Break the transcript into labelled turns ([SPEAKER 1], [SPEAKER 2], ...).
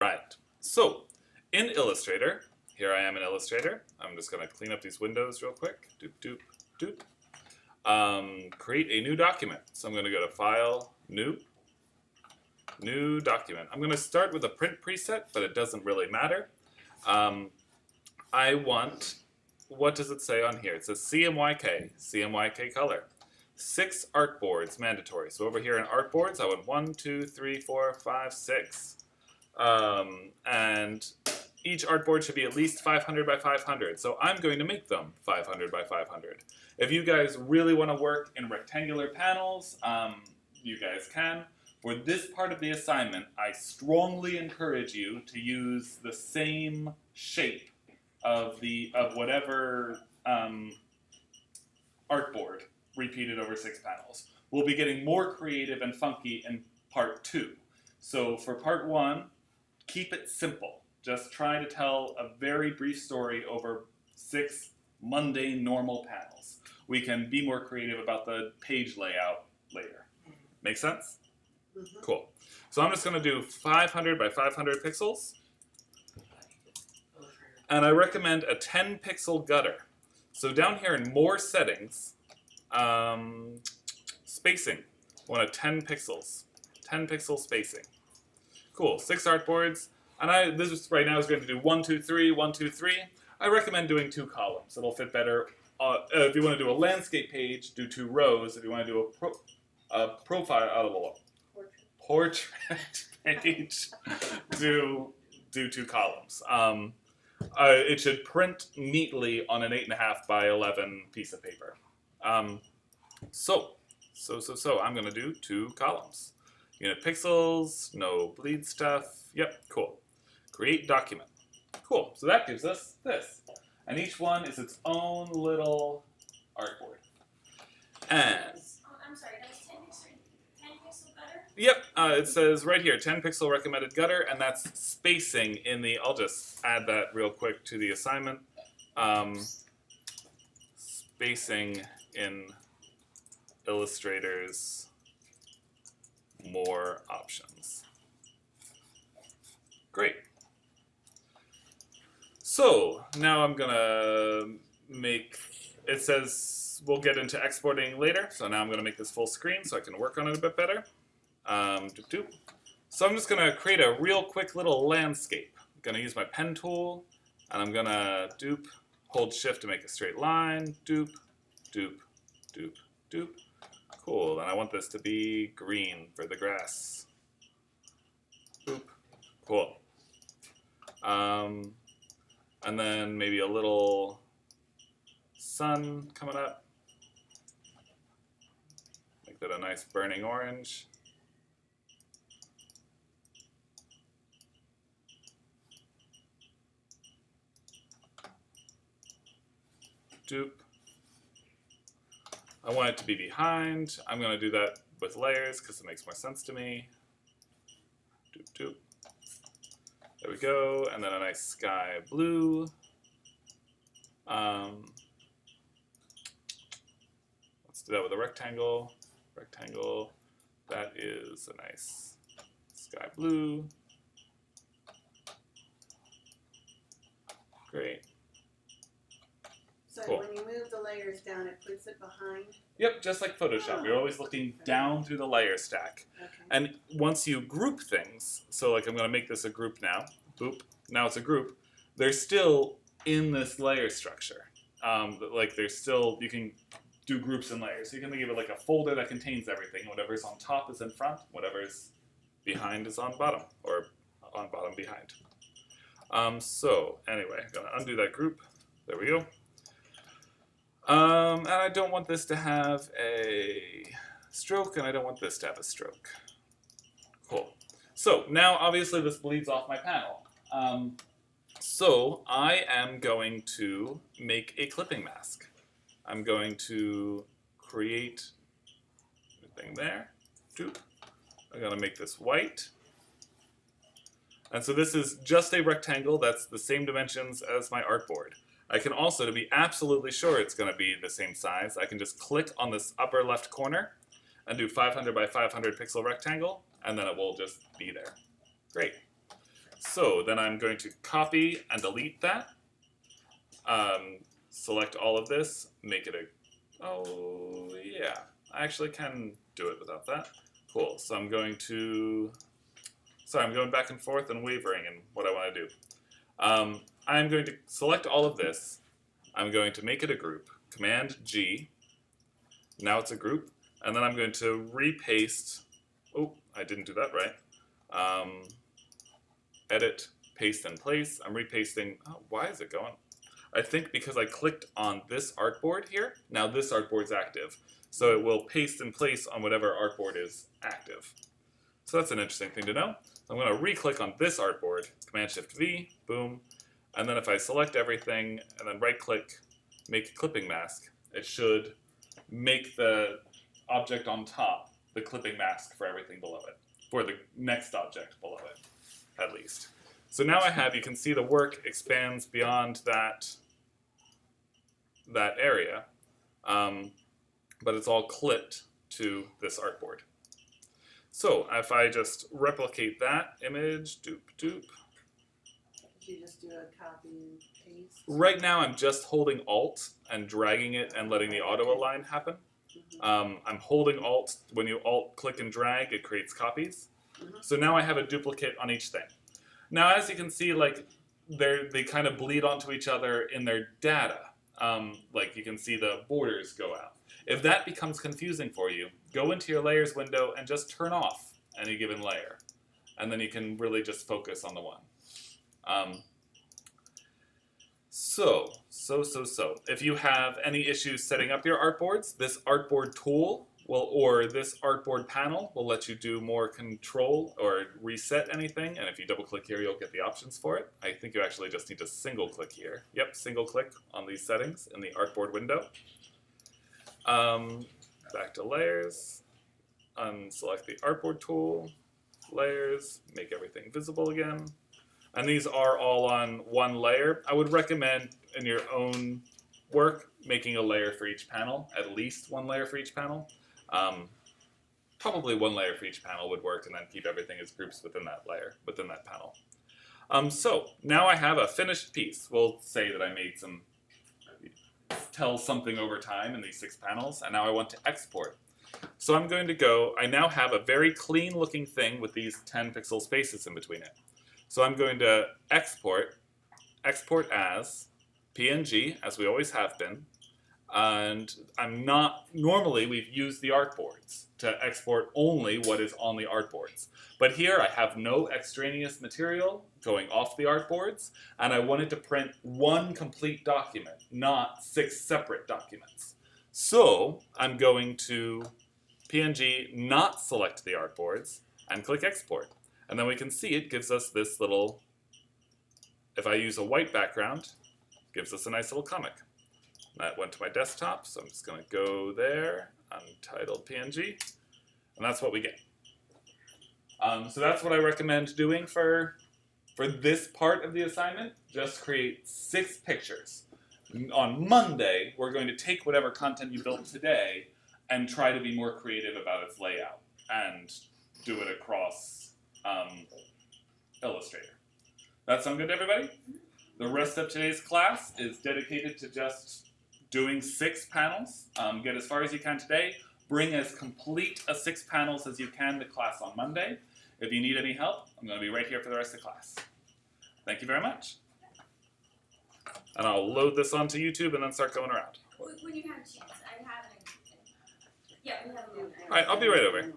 [SPEAKER 1] Right. So, in Illustrator, here I am in Illustrator. I'm just going to clean up these windows real quick. Doop, doop, doop. Create a new document. So I'm going to go to File, New Document. I'm going to start with a print preset, but it doesn't really matter. I want, what does it say on here? It says CMYK color. 6 artboards mandatory. So over here in artboards, I want 1, 2, 3, 4, 5, 6. And each artboard should be at least 500 by 500. So I'm going to make them 500 by 500. If you guys really want to work in rectangular panels, you guys can. For this part of the assignment, I strongly encourage you to use the same shape of whatever artboard repeated over 6 panels. We'll be getting more creative and funky in part 2. So for part 1, keep it simple. Just try to tell a very brief story over 6 mundane, normal panels. We can be more creative about the page layout later. Make sense? Mm-hmm. Cool. So I'm just going to do 500 by 500 pixels. And I recommend a 10 pixel gutter. So down here in more settings, spacing. I want a 10 pixels. 10 pixel spacing. Cool. 6 artboards. And this is right now is going to do 1, 2, 3, 1, 2, 3. I recommend doing 2 columns. It'll fit better. If you want to do a landscape page, do 2 rows. If you want to do a profile, portrait page, do 2 columns. It should print neatly on an 8.5 by 11 piece of paper. So I'm going to do 2 columns. Unit pixels, no bleed stuff. Yep, cool. Create document. Cool. So that gives us this. And each one is its own little artboard. And
[SPEAKER 2] I'm sorry, that's 10 pixel gutter?
[SPEAKER 1] Yep, it says right here, 10 pixel recommended gutter, and that's spacing in the, I'll just add that real quick to the assignment. Spacing in Illustrator's more options. Great. So now I'm gonna make, it says we'll get into exporting later, so now I'm gonna make this full screen so I can work on it a bit better. So I'm just gonna create a real quick little landscape. I'm gonna use my pen tool, and I'm gonna hold shift to make a straight line, doop, doop, doop, doop. Cool, and I want this to be green for the grass. Boop. Cool. And then maybe a little sun coming up. Make that a nice burning orange. Doop. I want it to be behind. I'm going to do that with layers because it makes more sense to me. Doop, doop. There we go. And then a nice sky blue. Let's do that with a rectangle. Rectangle. That is a nice sky blue. Great.
[SPEAKER 3] So
[SPEAKER 1] cool.
[SPEAKER 3] When you move the layers down, it puts it behind?
[SPEAKER 1] Yep, just like Photoshop. You're always looking down through the layer stack.
[SPEAKER 3] Okay.
[SPEAKER 1] And once you group things, so like I'm going to make this a group now. Boop. Now it's a group. They're still in this layer structure. Like they're still, you can do groups and layers. So you can think of it like a folder that contains everything. Whatever's on top is in front. Whatever's behind is on bottom, or on bottom behind. So anyway, I'm going to undo that group. There we go. And I don't want this to have a stroke, and I don't want this to have a stroke. Cool. So now, obviously, this bleeds off my panel. So I am going to make a clipping mask. I'm going to create a thing there. Doop. I'm going to make this white. And so this is just a rectangle that's the same dimensions as my artboard. I can also, to be absolutely sure it's going to be the same size, I can just click on this upper left corner and do 500 by 500 pixel rectangle, and then it will just be there. Great. So then I'm going to copy and delete that. Select all of this, make it a, oh yeah, I actually can do it without that. Cool, so I'm going to, sorry, I'm going back and forth and wavering in what I want to do. I'm going to select all of this. I'm going to make it a group, Command G. Now it's a group, and then I'm going to repaste, oh, I didn't do that right. Edit, paste in place. I'm repasting, oh, why is it going? I think because I clicked on this artboard here, now this artboard's active. So it will paste in place on whatever artboard is active. So that's an interesting thing to know. I'm going to re-click on this artboard, Command-Shift-V, boom. And then if I select everything and then right-click, make clipping mask, it should make the object on top the clipping mask for everything below it, for the next object below it, at least. So now I have, you can see the work expands beyond that area, but it's all clipped to this artboard. So if I just replicate that image, doop doop.
[SPEAKER 3] Did you just do a copy and paste?
[SPEAKER 1] Right now I'm just holding Alt and dragging it and letting the auto align happen. I'm holding Alt. When you Alt click and drag, it creates copies. So now I have a duplicate on each thing. Now, as you can see, like they kind of bleed onto each other in their data. Like you can see the borders go out. If that becomes confusing for you, go into your layers window and just turn off any given layer. And then you can really just focus on the one. So. If you have any issues setting up your artboards, this artboard tool or this artboard panel will let you do more control or reset anything. And if you double click here, you'll get the options for it. I think you actually just need to single click here. Yep, single click on these settings in the artboard window. Back to layers, unselect the artboard tool, layers, make everything visible again. And these are all on one layer. I would recommend in your own work making a layer for each panel, at least one layer for each panel. Probably one layer for each panel would work, and then keep everything as groups within that layer, within that panel. So now I have a finished piece. We'll say that I made some, tell something over time in these 6 panels, and now I want to export. So I'm going to go, I now have a very clean looking thing with these 10 pixel spaces in between it. So I'm going to export as PNG, as we always have been. And I'm not, normally we've used the artboards to export only what is on the artboards. But here I have no extraneous material going off the artboards, and I wanted to print one complete document, not 6 separate documents. So I'm going to PNG, not select the artboards, and click export. And then we can see it gives us this little, if I use a white background, it gives us a nice little comic. That went to my desktop, so I'm just going to go there, untitled PNG, and that's what we get. So that's what I recommend doing for this part of the assignment. Just create 6 pictures. On Monday, we're going to take whatever content you built today and try to be more creative about its layout and do it across Illustrator. That sound good to everybody? The rest of today's class is dedicated to just doing 6 panels. Get as far as you can today. Bring as complete a 6 panels as you can to class on Monday. If you need any help, I'm going to be right here for the rest of class. Thank you very much. And I'll load this onto YouTube and then start going around.
[SPEAKER 2] When you have a chance, I have an. Yeah, we have a moment.
[SPEAKER 1] All right, I'll be right over.